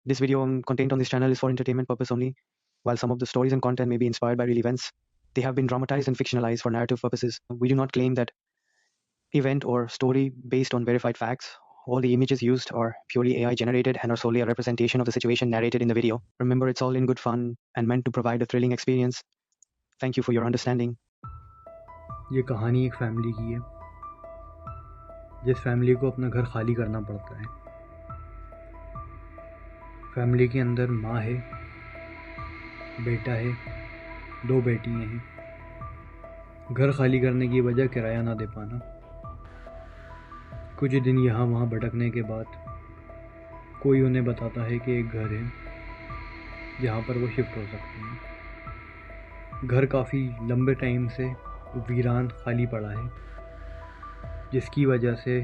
This video content on this channel is for entertainment purpose only. While some of the stories and content may be inspired by real events, they have been dramatized and fictionalized for narrative purposes. We do not claim that event or story based on verified facts. All the images used are purely AI generated and are solely a representation of the situation narrated in the video. Remember, it's all in good fun and meant to provide a thrilling experience. Thank you for your understanding. ये कहानी एक family की है जिस family को अपना घर खाली करना पड़ता है। फैमिली के अंदर माँ है, बेटा है, 2 बेटियां हैं। घर खाली करने की वजह किराया ना दे पाना। कुछ दिन यहाँ वहाँ भटकने के बाद कोई उन्हें बताता है कि एक घर है जहाँ पर वो शिफ्ट हो सकते हैं। घर काफ़ी लंबे टाइम से वीरान खाली पड़ा है, जिसकी वजह से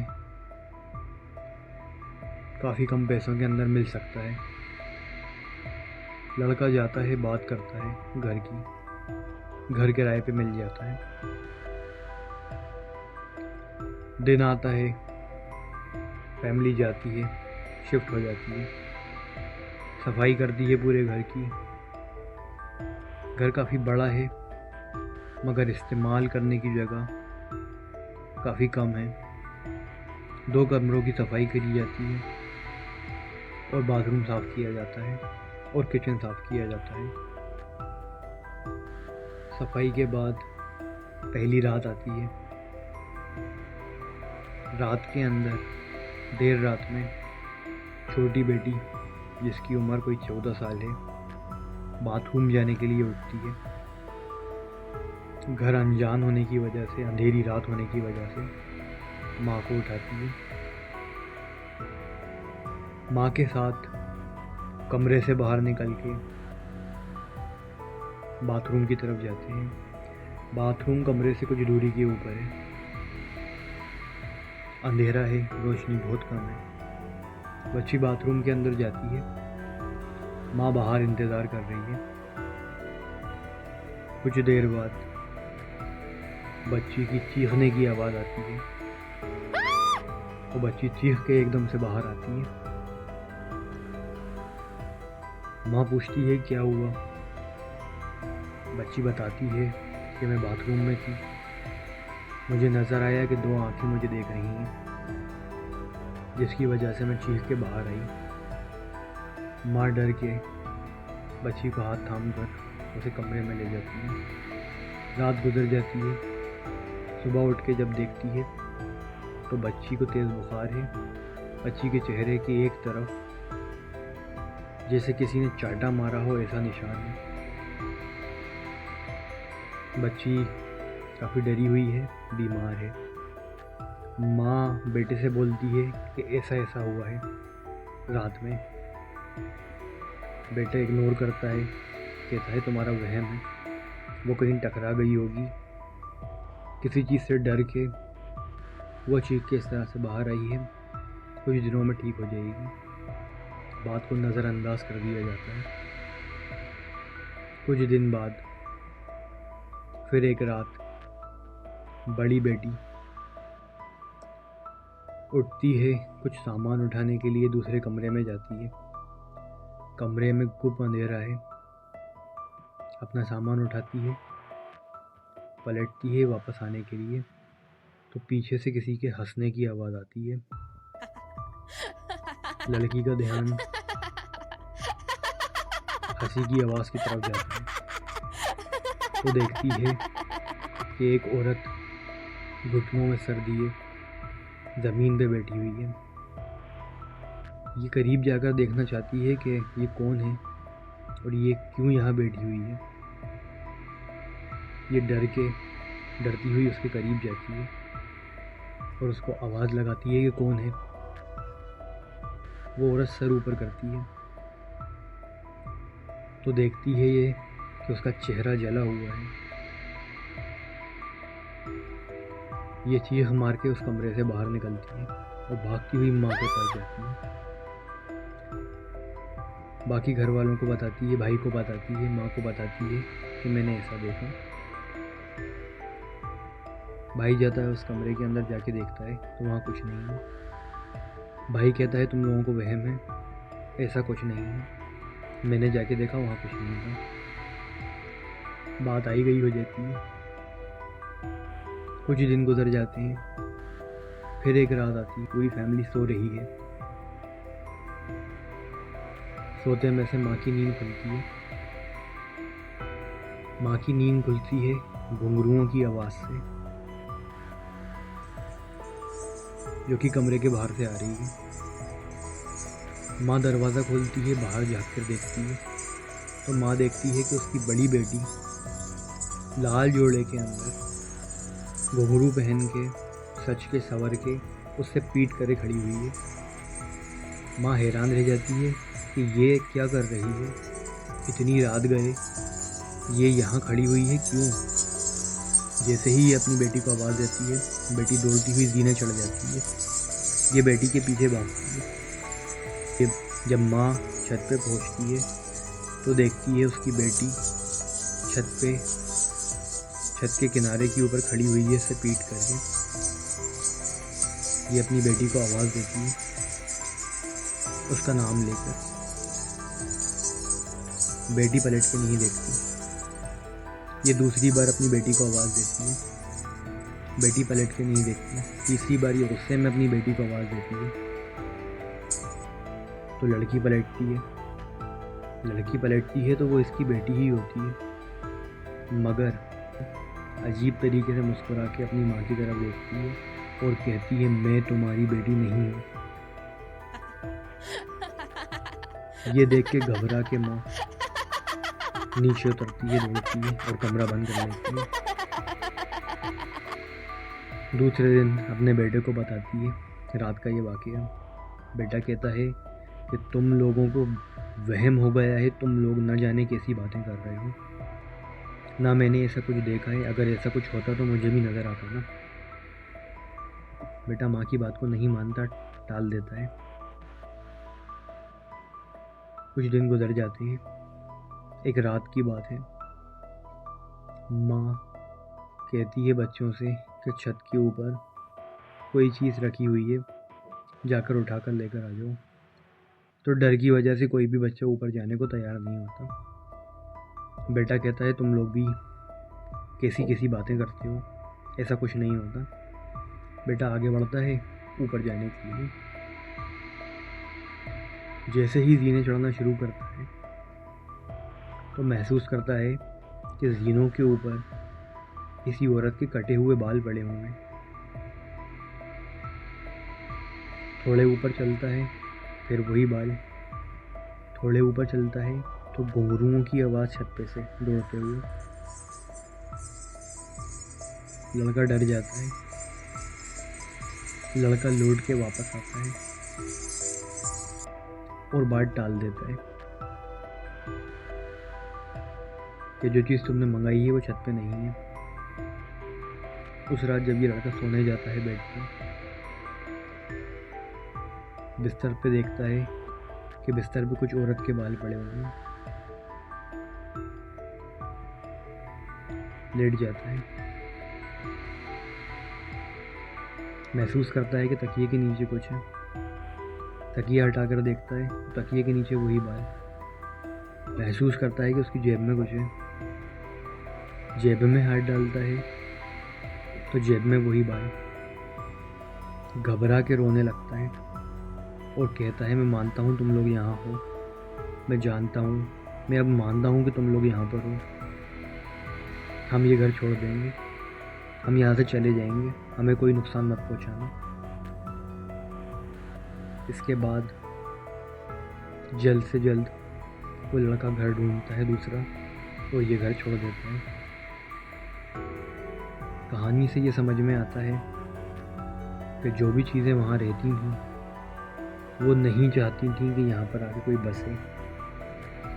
काफ़ी कम पैसों के अंदर मिल सकता है। लड़का जाता है, बात करता है घर की, घर किराए पे मिल जाता है। दिन आता है, फैमिली जाती है, शिफ्ट हो जाती है, सफाई करती है पूरे घर की। घर काफ़ी बड़ा है मगर इस्तेमाल करने की जगह काफ़ी कम है। 2 कमरों की सफाई करी जाती है और बाथरूम साफ़ किया जाता है और किचन साफ़ किया जाता है। सफाई के बाद पहली रात आती है। रात के अंदर देर रात में छोटी बेटी, जिसकी उम्र कोई 14 साल है, बाथरूम जाने के लिए उठती है। घर अनजान होने की वजह से, अंधेरी रात होने की वजह से माँ को उठाती है। माँ के साथ कमरे से बाहर निकल के बाथरूम की तरफ जाते हैं। बाथरूम कमरे से कुछ दूरी के ऊपर है। अंधेरा है, रोशनी बहुत कम है। बच्ची बाथरूम के अंदर जाती है। माँ बाहर इंतज़ार कर रही है। कुछ देर बाद बच्ची की चीखने की आवाज़ आती है और बच्ची चीख के एकदम से बाहर आती है। माँ पूछती है क्या हुआ। बच्ची बताती है कि मैं बाथरूम में थी, मुझे नज़र आया कि 2 आँखें मुझे देख रही हैं, जिसकी वजह से मैं चीख के बाहर आई। माँ डर के बच्ची को हाथ थाम कर उसे कमरे में ले जाती है। रात गुजर जाती है। सुबह उठ के जब देखती है तो बच्ची को तेज़ बुखार है। बच्ची के चेहरे की एक तरफ जैसे किसी ने चाटा मारा हो ऐसा निशान है। बच्ची काफ़ी डरी हुई है, बीमार है। माँ बेटे से बोलती है कि ऐसा ऐसा हुआ है रात में। बेटा इग्नोर करता है, कहता है तुम्हारा वहम है, वो कहीं टकरा गई होगी, किसी चीज़ से डर के वो चीख के इस तरह से बाहर आई है, कुछ दिनों में ठीक हो जाएगी। बात को नज़रअंदाज कर दिया जाता है। कुछ दिन बाद फिर एक रात बड़ी बेटी उठती है, कुछ सामान उठाने के लिए दूसरे कमरे में जाती है। कमरे में गुप अंधेरा है। अपना सामान उठाती है, पलटती है वापस आने के लिए तो पीछे से किसी के हंसने की आवाज़ आती है। लड़की का ध्यान हंसी की आवाज़ की तरफ जाता है तो देखती है कि एक औरत घुटनों में सर दिए ज़मीन पे बैठी हुई है। ये करीब जाकर देखना चाहती है कि ये कौन है और ये क्यों यहाँ बैठी हुई है। ये डरती हुई उसके करीब जाती है और उसको आवाज़ लगाती है कि कौन है। वो औरत सर ऊपर करती है तो देखती है ये कि उसका चेहरा जला हुआ है। ये चीख मार के उस कमरे से बाहर निकलती है और भागती हुई माँ के पास जाती है। बाकी घर वालों को बताती है, भाई को बताती है, माँ को बताती है कि मैंने ऐसा देखा। भाई जाता है उस कमरे के अंदर, जाके देखता है तो वहाँ कुछ नहीं है। भाई कहता है तुम लोगों को वहम है, ऐसा कुछ नहीं है। मैंने जाके देखा, वहाँ कुछ नहीं था। बात आई गई हो जाती है। कुछ दिन गुजर जाते हैं, फिर एक रात आती है, पूरी फैमिली सो रही है। सोते में से माँ की नींद खुलती है। माँ की नींद खुलती है घुंघरुओं की आवाज़ से, जो कि कमरे के बाहर से आ रही है। माँ दरवाज़ा खोलती है, बाहर झाँक कर देखती है तो माँ देखती है कि उसकी बड़ी बेटी लाल जोड़े के अंदर घुंघरू पहन के, सच के सवर के, उससे पीट करे खड़ी हुई है। माँ हैरान रह जाती है कि ये क्या कर रही है, इतनी रात गए ये यहाँ खड़ी हुई है क्यों। जैसे ही ये अपनी बेटी को आवाज़ देती है, बेटी दौड़ती हुई जीने चढ़ जाती है। ये बेटी के पीछे भागती है। जब माँ छत पे पहुँचती है तो देखती है उसकी बेटी छत के किनारे के ऊपर खड़ी हुई है, इससे पीट करके। ये अपनी बेटी को आवाज़ देती है, उसका नाम लेकर। बेटी पलट के नहीं देखती। ये दूसरी बार अपनी बेटी को आवाज़ देती है, बेटी पलट के नहीं देखती। तीसरी बार ये गुस्से में अपनी बेटी को आवाज़ देती है तो लड़की पलटती है। लड़की पलटती है तो वो इसकी बेटी ही होती है, मगर अजीब तरीके से मुस्कुरा के अपनी माँ की तरफ देखती है और कहती है, मैं तुम्हारी बेटी नहीं हूँ। ये देख के घबरा के माँ नीचे उतरती है, दौड़ती है और कमरा बंद कर लेती है। दूसरे दिन अपने बेटे को बताती है रात का ये वाक़या। बेटा कहता है कि तुम लोगों को वहम हो गया है, तुम लोग न जाने कैसी बातें कर रहे हो, ना मैंने ऐसा कुछ देखा है। अगर ऐसा कुछ होता तो मुझे भी नज़र आता ना। बेटा माँ की बात को नहीं मानता, टाल देता है। कुछ दिन गुजर जाते हैं। एक रात की बात है। माँ कहती है बच्चों से कि छत के ऊपर कोई चीज़ रखी हुई है, जाकर उठाकर लेकर आ जाओ। तो डर की वजह से कोई भी बच्चा ऊपर जाने को तैयार नहीं होता। बेटा कहता है तुम लोग भी कैसी बातें करते हो, ऐसा कुछ नहीं होता। बेटा आगे बढ़ता है ऊपर जाने के लिए। जैसे ही जीने चढ़ना शुरू करता है तो महसूस करता है कि जीनों के ऊपर किसी औरत के कटे हुए बाल पड़े हुए हैं। थोड़े ऊपर चलता है, फिर वही बाल। थोड़े ऊपर चलता है तो घुंघरुओं की आवाज़ छत पे से दौड़ते हुए। लड़का डर जाता है। लड़का लौट के वापस आता है और बात टाल देता है कि जो चीज़ तुमने मंगाई है वो छत पे नहीं है। उस रात जब ये लड़का सोने जाता है बेड पे, बिस्तर पे देखता है कि बिस्तर पे कुछ औरत के बाल पड़े हुए हैं। लेट जाता है। महसूस करता है कि तकिए के नीचे कुछ है। तकिया हटाकर देखता है तो तकिए के नीचे वही बाल। महसूस करता है कि उसकी जेब में कुछ है। जेब में हाथ डालता है तो जेब में वही बाल। घबरा के रोने लगता है और कहता है मैं मानता हूँ तुम लोग यहाँ हो, मैं जानता हूँ, मैं अब मानता हूँ कि तुम लोग यहाँ पर हो। हम ये घर छोड़ देंगे, हम यहाँ से चले जाएंगे, हमें कोई नुकसान मत पहुँचाना। इसके बाद जल्द से जल्द वो लड़का घर ढूंढता है दूसरा और ये घर छोड़ देता है। कहानी से ये समझ में आता है कि जो भी चीज़ें वहाँ रहती थीं वो नहीं चाहती थी कि यहाँ पर आके कोई बसे।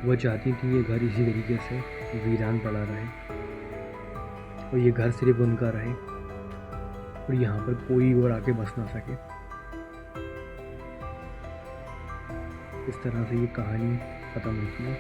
वो चाहती थी ये घर इसी तरीके से वीरान पड़ा रहे और ये घर सिर्फ उनका रहे और यहाँ पर कोई और आके बस ना सके। इस तरह से ये कहानी ख़त्म होती है।